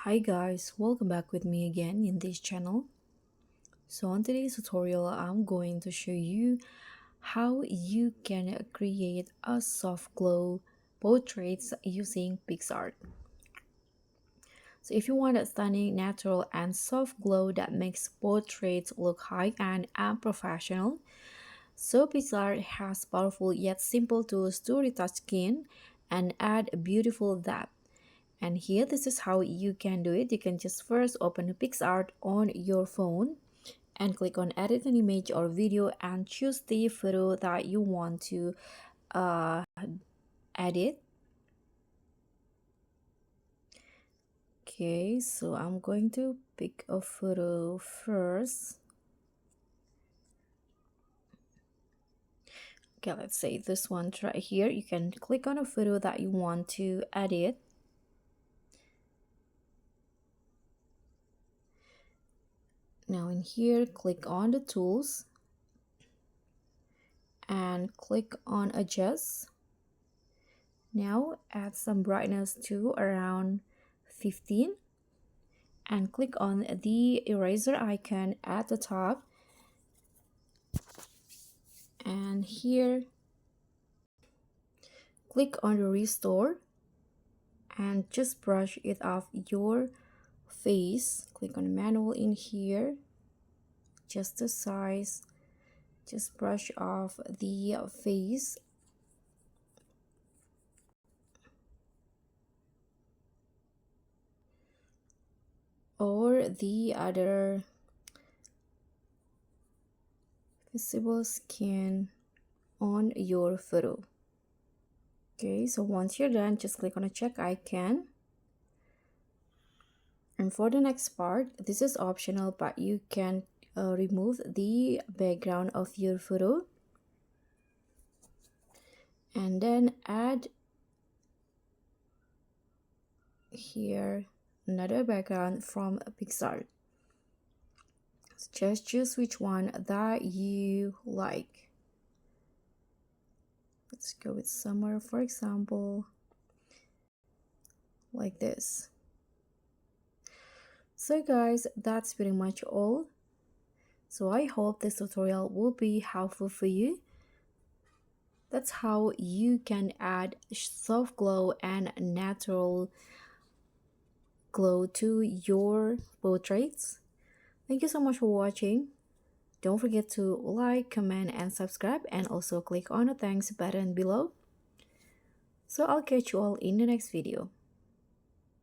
Hi guys, welcome back with me again in this channel. So on today's tutorial, I'm going to show you how you can create a soft glow portraits using PicsArt. So if you want a stunning, natural, and soft glow that makes portraits look high-end and professional, so PicsArt has powerful yet simple tools to retouch skin and add beautiful depth. And here, this is how you can do it. You can just first open PicsArt on your phone and click on edit an image or video and choose the photo that you want to uh, edit. Okay, so I'm going to pick a photo first. Okay, let's say this one right here. You can click on a photo that you want to edit. Now in here, click on the tools and click on adjust. Now add some brightness to around 15 and click on the eraser icon at the top, and here click on the restore and just brush it off your face. Click on manual in here, just the size, just brush off the face. Or the other visible skin on your photo. Okay, so once you're done, just click on a check icon. And for the next part, this is optional, but you can remove the background of your photo and then add here another background from PicsArt. Just choose which one that you like. Let's go with summer, for example, like this. So guys, that's pretty much all. So I hope this tutorial will be helpful for you. That's how you can add soft glow and natural glow to your portraits. Thank you so much for watching. Don't forget to like, comment, and subscribe, and also click on the thanks button below. So I'll catch you all in the next video.